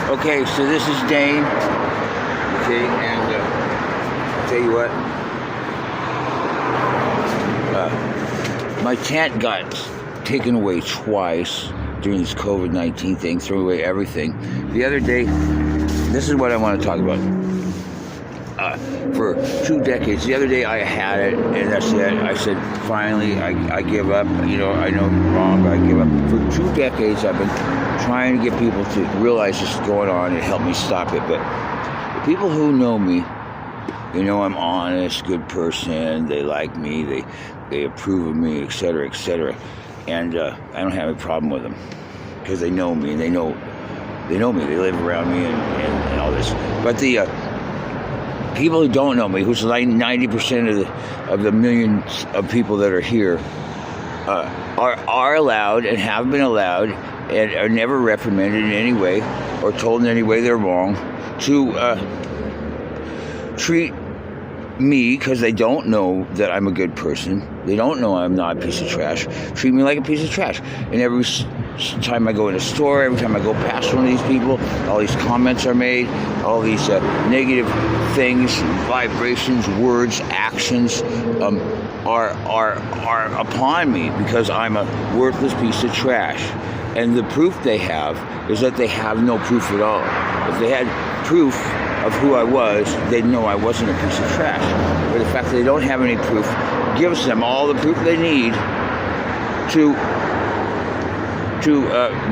Okay, so this is Dane. Okay, and I'll tell you what. My tent got taken away twice during this COVID-19 thing, threw away everything. The other day, this is what I want to talk about. For 2 decades, the other day I had it, and that's it. I said, finally, I give up. You know, I know I'm wrong, but I give up. For 2 decades, I've been trying to get people to realize this is going on and help me stop it. But the people who know me, you know I'm honest, good person. They like me. They approve of me, etc., etc. And I don't have any problem with them because they know me. They know me. They live around me and all this. But the people who don't know me, who's like 90% of the millions of people that are here, are allowed and have been allowed and are never reprimanded in any way or told in any way they're wrong to treat me, because they don't know that I'm a good person. They don't know I'm not a piece of trash. Treat me like a piece of trash. And every time I go in a store, every time I go past one of these people, all these comments are made, all these negative things, vibrations, words, actions are upon me because I'm a worthless piece of trash. And the proof they have is that they have no proof at all. If they had proof of who I was, they'd know I wasn't a piece of trash. But the fact that they don't have any proof gives them all the proof they need to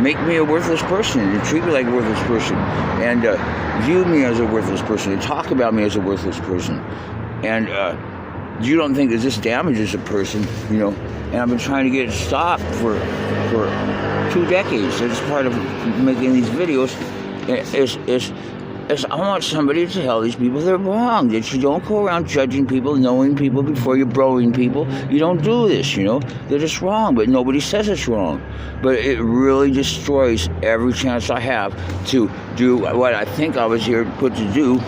make me a worthless person and treat me like a worthless person and view me as a worthless person and talk about me as a worthless person. And you don't think that this damages a person, you know? And I've been trying to get it stopped for 2 decades. It's part of making these videos. I want somebody to tell these people they're wrong, that you don't go around judging people, knowing people before you're broing people. You don't do this, you know. They're just wrong, but nobody says it's wrong. But it really destroys every chance I have to do what I think I was here put to do,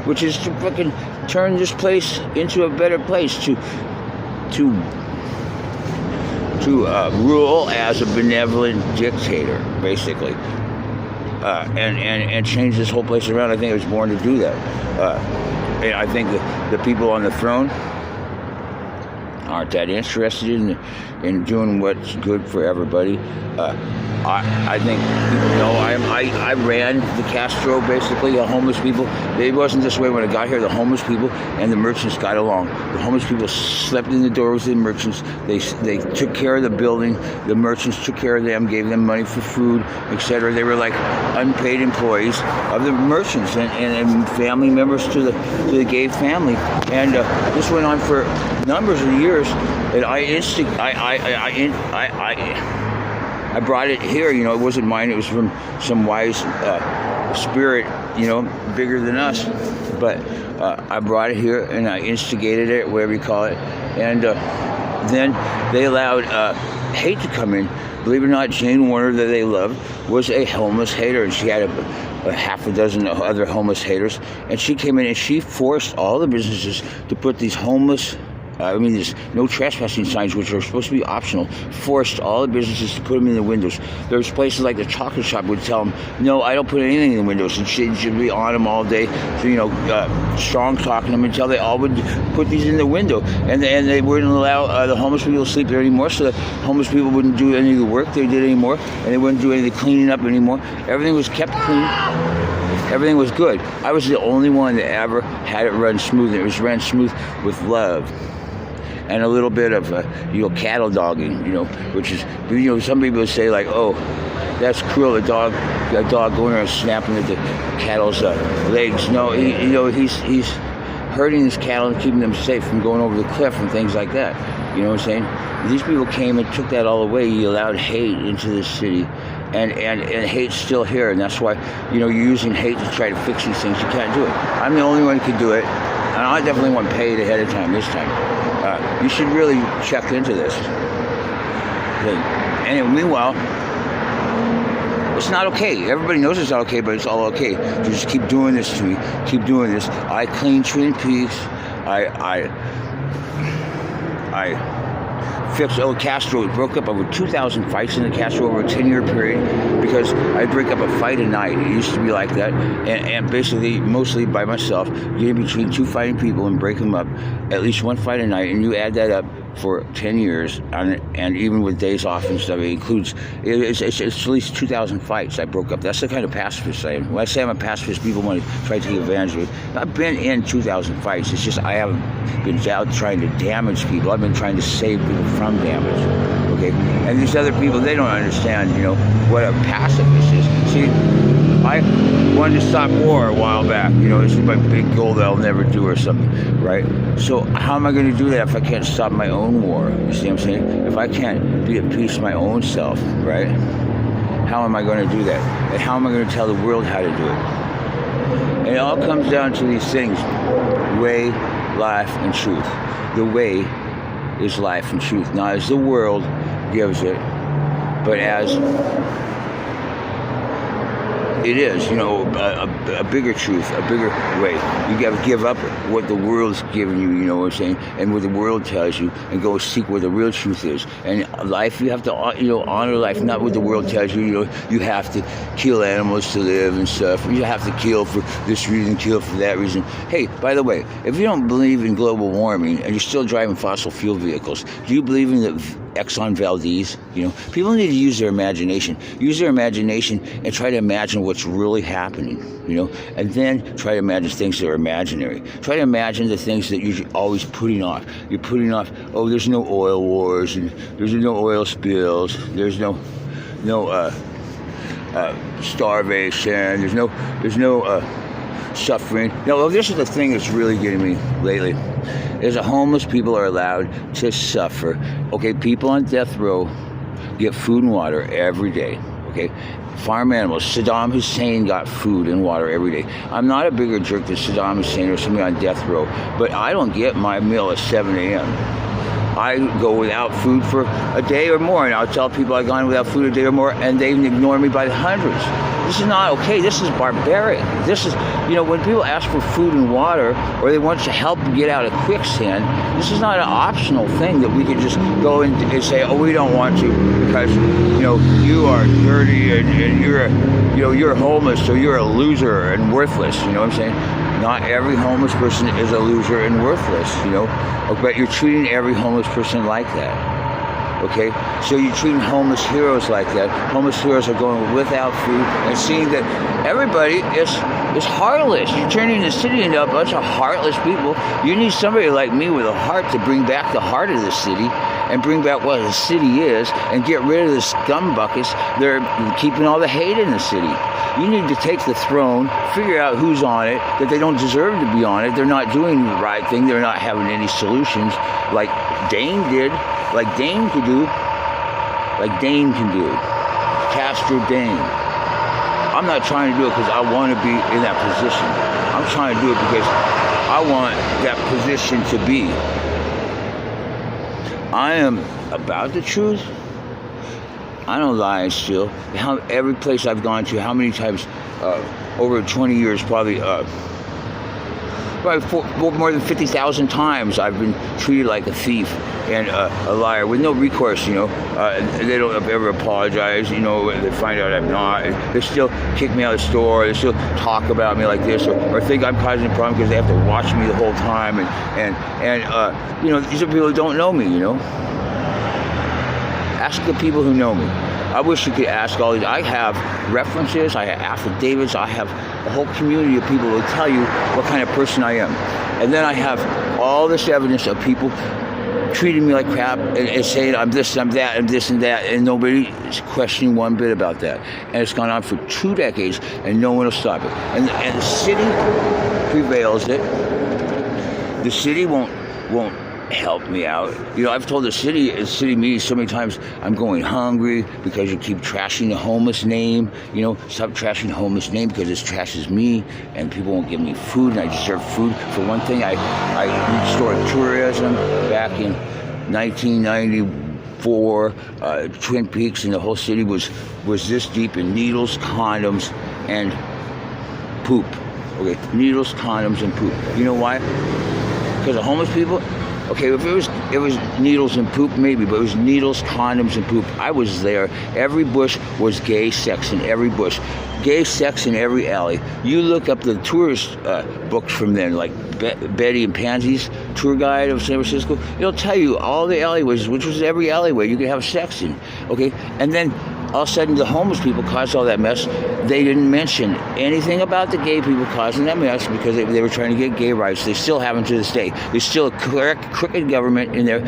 which is to fucking turn this place into a better place, to rule as a benevolent dictator, basically. And change this whole place around. I think I was born to do that. And I think the people on the throne aren't that interested in doing what's good for everybody. I think people know I ran the Castro, basically, the homeless people. It wasn't this way when I got here. The homeless people and the merchants got along. The homeless people slept in the doors of the merchants. They took care of the building. The merchants took care of them, gave them money for food, etc. They were like unpaid employees of the merchants and family members to the gay family. And this went on for numbers of years. And I brought it here, you know. It wasn't mine. It was from some wise spirit, you know, bigger than us. But I brought it here and I instigated it, whatever you call it. And then they allowed hate to come in. Believe it or not, Jane Warner, that they loved, was a homeless hater, and she had a half a dozen other homeless haters. And she came in and she forced all the businesses to put these homeless. There's no trespassing signs, which are supposed to be optional. Forced all the businesses to put them in the windows. There's places like the chocolate shop would tell them, no, I don't put anything in the windows. And she'd be on them all day, so, you know, strong talking them until they all would put these in the window. And they wouldn't allow the homeless people to sleep there anymore, so the homeless people wouldn't do any of the work they did anymore, and they wouldn't do any of the cleaning up anymore. Everything was kept clean. Everything was good. I was the only one that ever had it run smooth. It was run smooth with love. And a little bit of, cattle dogging, you know, which is, you know, some people say like, oh, that's cruel, a dog going around snapping at the cattle's legs. No, he's hurting his cattle and keeping them safe from going over the cliff and things like that. You know what I'm saying? These people came and took that all away. You allowed hate into this city. And hate's still here. And that's why, you know, you're using hate to try to fix these things. You can't do it. I'm the only one who can do it. And I definitely want paid ahead of time this time. You should really check into this. Anyway, meanwhile, it's not okay. Everybody knows it's not okay, but it's all okay. You just keep doing this to me. Keep doing this. I clean Twin Peaks. I fix. Oh, Castro broke up over 2,000 fights in the Castro over a 10-year period because I break up a fight a night. It used to be like that, and basically mostly by myself, getting between two fighting people and break them up, at least one fight a night, and you add that up for 10 years, and even with days off and stuff, it includes, it's at least 2,000 fights I broke up. That's the kind of pacifist I am. When I say I'm a pacifist, people want to try to take advantage of it. I've been in 2,000 fights. It's just I haven't been out trying to damage people. I've been trying to save people from damage. Okay? And these other people, they don't understand, what a pacifist is. See, I wanted to stop war a while back. This is my big goal that I'll never do or something, right? So how am I going to do that if I can't stop my own war? You see what I'm saying? If I can't be at peace with my own self, right? How am I going to do that? And how am I going to tell the world how to do it? And it all comes down to these things: way, life, and truth. The way is life and truth, not as the world gives it, but as it is, a bigger truth, a bigger way. You got to give up what the world's giving you, you know what I'm saying, and what the world tells you, and go seek where the real truth is. And life, you have to, honor life, not what the world tells you. You have to kill animals to live and stuff. You have to kill for this reason, kill for that reason. Hey, by the way, if you don't believe in global warming and you're still driving fossil fuel vehicles, do you believe in the Exxon Valdez? People need to use their imagination. Use their imagination and try to imagine what's really happening, and then try to imagine things that are imaginary. Try to imagine the things that you're always putting off. You're putting off, oh, there's no oil wars, and there's no oil spills, there's no starvation, there's no suffering. No, this is the thing that's really getting me lately, is that homeless people are allowed to suffer. Okay, people on death row get food and water every day. Okay, farm animals. Saddam Hussein got food and water every day. I'm not a bigger jerk than Saddam Hussein or somebody on death row, but I don't get my meal at 7 a.m. I go without food for a day or more, and I'll tell people I've gone without food a day or more, and they ignore me by the hundreds. This is not okay. This is barbaric. This is, when people ask for food and water, or they want to help get out of quicksand, this is not an optional thing that we could just go and say, oh, we don't want to because, you are dirty and you're homeless, so you're a loser and worthless. You know what I'm saying? Not every homeless person is a loser and worthless, but you're treating every homeless person like that. Okay, so you're treating homeless heroes like that. Homeless heroes are going without food and seeing that everybody is heartless. You're turning the city into a bunch of heartless people. You need somebody like me with a heart to bring back the heart of the city and bring back what the city is and get rid of the scum buckets that are keeping all the hate in the city. You need to take the throne, figure out who's on it, that they don't deserve to be on it. They're not doing the right thing. They're not having any solutions like Dane did. Like Dane can do. Castro Dane. I'm not trying to do it because I want to be in that position. I'm trying to do it because I want that position to be. I am about the truth. I don't lie and steal. Every place I've gone to, how many times, over 20 years, probably more than 50,000 times I've been treated like a thief and a liar with no recourse, they don't ever apologize, they find out I'm not. They still kick me out of the store. They still talk about me like this or think I'm causing a problem because they have to watch me the whole time. And these are people who don't know me, Ask the people who know me. I wish you could ask all these. I have references, I have affidavits, I have a whole community of people who will tell you what kind of person I am. And then I have all this evidence of people treating me like crap and saying I'm this, I'm that, and this and that, and nobody is questioning one bit about that. And it's gone on for 2 decades, and no one will stop it. And the city prevails it. The city won't help me out. I've told the city meetings so many times, I'm going hungry because you keep trashing the homeless name. Stop trashing the homeless name because it trashes me and people won't give me food and I deserve food. For one thing, I restored tourism back in 1994. Twin Peaks and the whole city was this deep in needles, condoms, and poop. Okay, needles, condoms, and poop. You know why? Because the homeless people Okay, if it was needles and poop, maybe, but it was needles, condoms, and poop. I was there. Every bush was gay sex in every bush. Gay sex in every alley. You look up the tourist books from then, like Betty and Pansy's tour guide of San Francisco. It'll tell you all the alleyways, which was every alleyway you could have sex in. Okay, and then all of a sudden the homeless people caused all that mess. They didn't mention anything about the gay people causing that mess because they were trying to get gay rights. They still haven't to this day. There's still a crooked government in there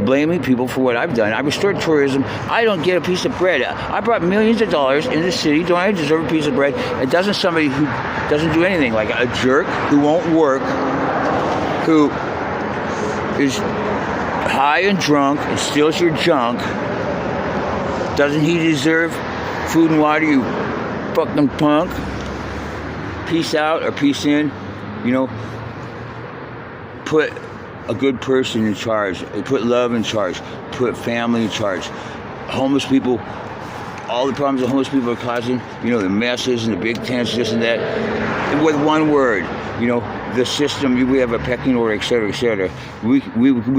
blaming people for what I've done. I restored tourism. I don't get a piece of bread. I brought millions of dollars in the city. Don't I deserve a piece of bread? And doesn't somebody who doesn't do anything, like a jerk who won't work, who is high and drunk and steals your junk, doesn't he deserve food and water, you fucking punk? Peace out or peace in, you know. Put a good person in charge. Put love in charge. Put family in charge. Homeless people, all the problems that homeless people are causing, you know, the messes and the big tents, this and that, with one word, you know, the system, we have a pecking order, et cetera, et cetera. We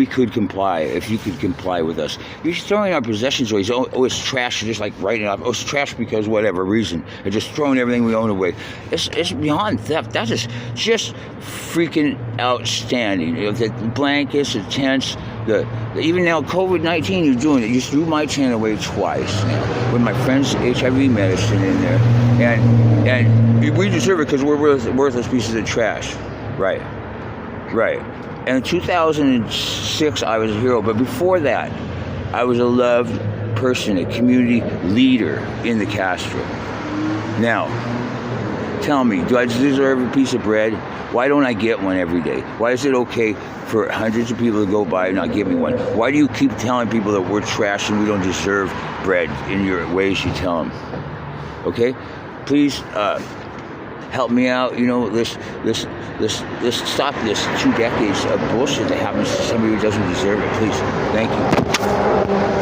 could comply if you could comply with us. You're throwing our possessions away. Oh, it's trash. You're just like writing it off. Oh, it's trash because whatever reason. They're just throwing everything we own away. It's beyond theft. That is just freaking outstanding. You know, the blankets, the tents, even now COVID-19, you're doing it. You threw my tent away twice now, with my friend's HIV medicine in there, and we deserve it because we're worthless pieces of trash. Right. And in 2006, I was a hero. But before that, I was a loved person, a community leader in the Castro. Now, tell me, do I deserve a piece of bread? Why don't I get one every day? Why is it okay for hundreds of people to go by and not give me one? Why do you keep telling people that we're trash and we don't deserve bread in your ways you tell them? Okay? Please, help me out. You know, let's stop this 2 decades of bullshit that happens to somebody who doesn't deserve it. Please. Thank you.